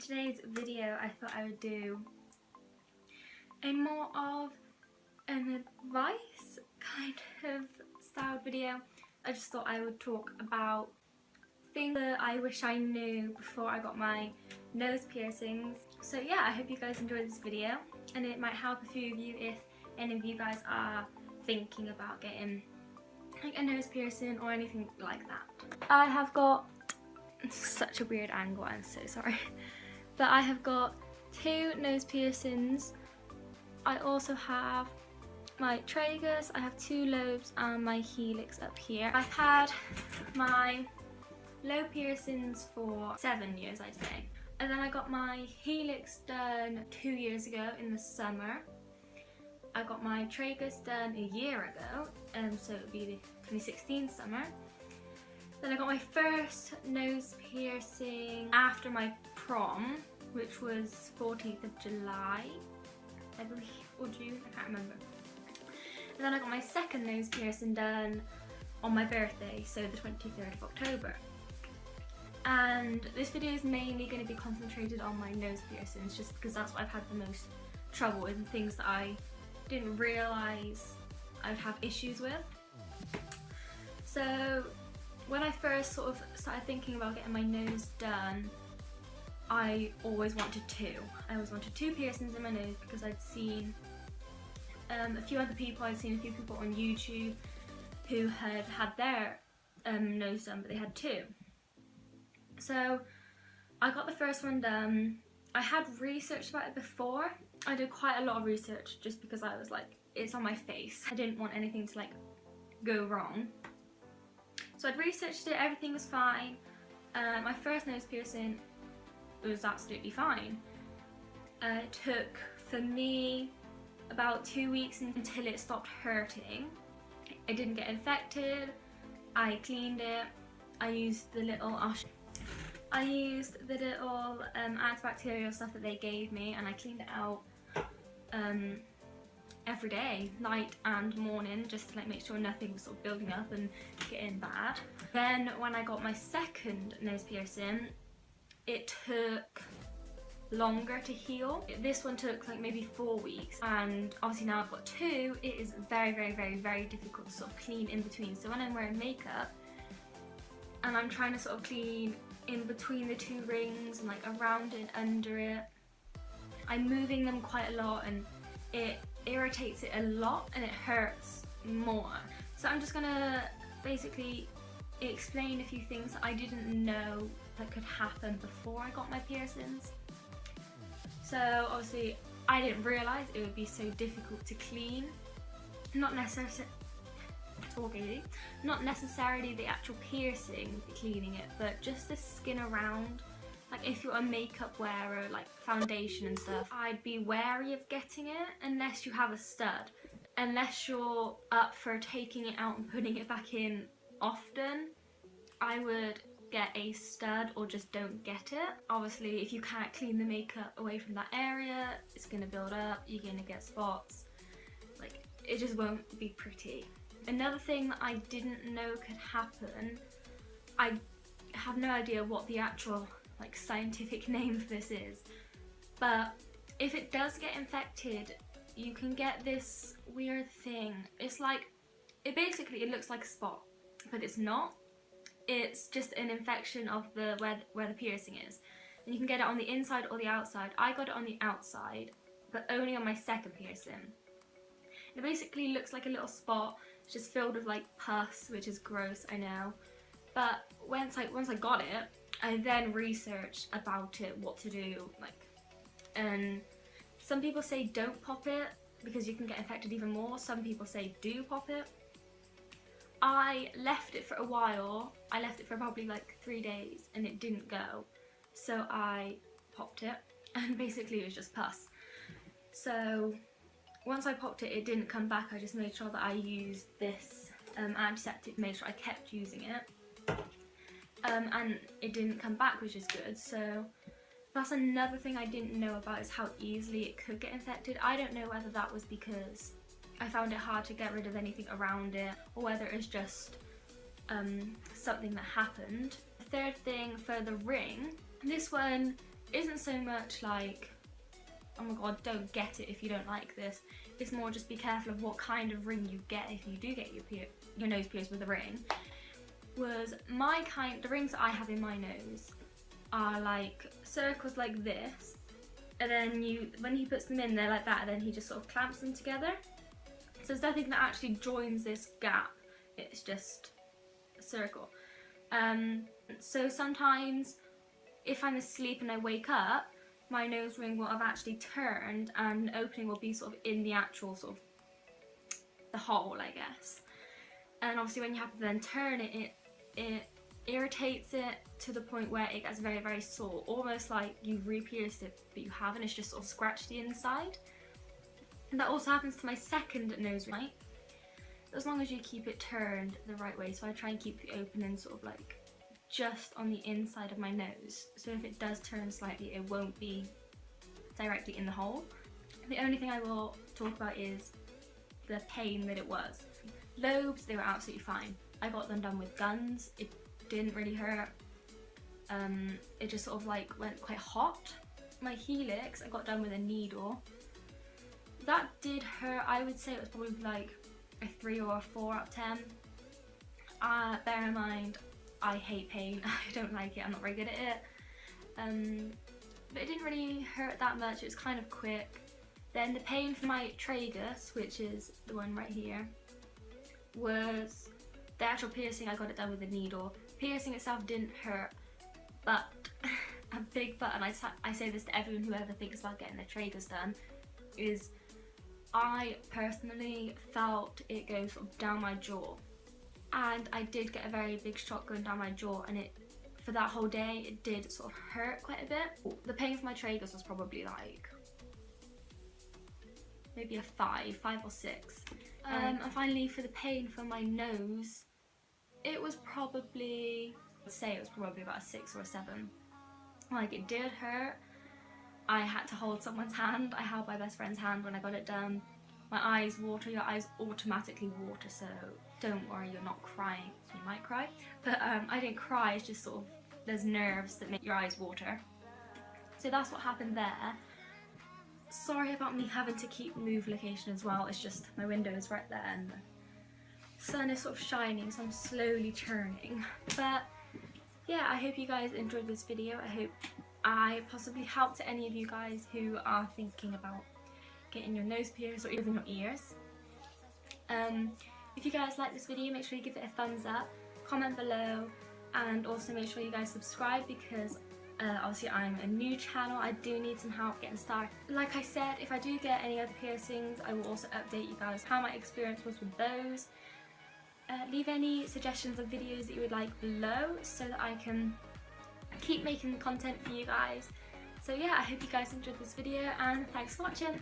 today's video I thought I would do a more of an advice kind of styled video. I just thought I would talk about things that I wish I knew before I got my nose piercings. So yeah, I hope you guys enjoyed this video and it might help a few of you if any of you guys are thinking about getting like a nose piercing or anything like that. I have got such a weird angle, I'm so sorry. But I have got 2 nose piercings. I also have my tragus, I have 2 lobes and my helix up here. I've had my lobe piercings for 7 years, I'd say. And then I got my helix done 2 years ago in the summer. I got my tragus done a year ago, so it would be the 2016 summer. Then I got my first nose piercing after my prom, which was 14th of July, I believe, or June, I can't remember. And then I got my second nose piercing done on my birthday, so the 23rd of October. And this video is mainly going to be concentrated on my nose piercings, just because that's what I've had the most trouble with and things that I didn't realise I would have issues with. So when I first sort of started thinking about getting my nose done, I always wanted 2. I always wanted 2 piercings in my nose because I'd seen a few other people, I'd seen a few people on YouTube who had had their nose done, but they had 2. So I got the first one done. I had researched about it before. I did quite a lot of research just because I was like, it's on my face. I didn't want anything to like go wrong. So I'd researched it, everything was fine. My first nose piercing was absolutely fine. It took for me about 2 weeks until it stopped hurting. It didn't get infected. I cleaned it. I used the little antibacterial stuff that they gave me, and I cleaned it out every day, night and morning, just to like make sure nothing was sort of building up and getting bad. Then when I got my second nose piercing, it took longer to heal. This one took like maybe 4 weeks, and obviously now I've got 2, it is very difficult to sort of clean in between. So when I'm wearing makeup and I'm trying to sort of clean in between the 2 rings and like around and under it, I'm moving them quite a lot and it irritates it a lot and it hurts more. So I'm just gonna basically explain a few things that I didn't know that could happen before I got my piercings. So obviously I didn't realise it would be so difficult to clean. Not necessarily the actual piercing, cleaning it, but just the skin around. Like if you're a makeup wearer, like foundation and stuff, I'd be wary of getting it unless you have a stud. Unless you're up for taking it out and putting it back in often, I would get a stud or just don't get it. Obviously if you can't clean the makeup away from that area, it's gonna build up, you're gonna get spots, like it just won't be pretty. Another thing that I didn't know could happen, I have no idea what the actual like scientific name for this is, but if it does get infected, you can get this weird thing. It's like, it looks like a spot, but it's not. It's just an infection of the where the piercing is, and you can get it on the inside or the outside. I got it on the outside, but only on my second piercing. It basically looks like a little spot. It's just filled with like pus, which is gross, I know. But once I got it, I then researched about it, what to do, like, and some people say don't pop it because you can get infected even more. Some people say do pop it. I left it for a while. I left it for probably like 3 days and it didn't go. So I popped it and basically it was just pus. So once I popped it, it didn't come back. I just made sure that I used this antiseptic, made sure I kept using it. And it didn't come back, which is good. So that's another thing I didn't know about, is how easily it could get infected. I don't know whether that was because I found it hard to get rid of anything around it, or whether it's just something that happened. The third thing for the ring, this one isn't so much like, oh my god, don't get it if you don't like this. It's more just be careful of what kind of ring you get if you do get your nose pierced with a ring. Was the rings that I have in my nose are like circles like this, and then when he puts them in, they're like that, and then he just sort of clamps them together. So there's nothing that actually joins this gap, it's just a circle. So sometimes if I'm asleep and I wake up, my nose ring will have actually turned and the opening will be sort of in the actual sort of the hole, I guess. And obviously when you have to then turn it, it irritates it to the point where it gets very, very sore, almost like you've re-pierced it but you haven't, it's just sort of scratched the inside. And that also happens to my second nose ring, as long as you keep it turned the right way. So I try and keep the opening sort of like just on the inside of my nose, so if it does turn slightly it won't be directly in the hole. The only thing I will talk about is the pain that it was. Lobes, they were absolutely fine. I got them done with guns, it didn't really hurt. It just sort of like went quite hot. My helix I got done with a needle. That did hurt. I would say it was probably like a 3 or a 4 out of 10. Bear in mind, I hate pain. I don't like it. I'm not very good at it. But it didn't really hurt that much. It was kind of quick. Then the pain for my tragus, which is the one right here, was the actual piercing. I got it done with a needle. Piercing itself didn't hurt, but a big but, and I say this to everyone who ever thinks about getting their tragus done, is I personally felt it go sort of down my jaw, and I did get a very big shock going down my jaw, and for that whole day it did sort of hurt quite a bit. The pain for my tragus was probably like maybe a 5 or 6. And finally for the pain for my nose, it was probably, I'd say it was probably about a 6 or a 7. Like, it did hurt. I had to hold someone's hand. I held my best friend's hand when I got it done. My eyes water. Your eyes automatically water, so don't worry, you're not crying. You might cry, but I didn't cry. It's just sort of, there's nerves that make your eyes water. So that's what happened there. Sorry about me having to keep move location as well. It's just my window is right there and the sun is sort of shining, so I'm slowly turning. But yeah, I hope you guys enjoyed this video. I hope I possibly helped any of you guys who are thinking about getting your nose pierced or even your ears. If you guys like this video, make sure you give it a thumbs up, comment below, and also make sure you guys subscribe, because obviously I'm a new channel. I do need some help getting started. Like I said, if I do get any other piercings, I will also update you guys how my experience was with those. Leave any suggestions of videos that you would like below so that I can keep making content for you guys. So yeah, I hope you guys enjoyed this video, and thanks for watching.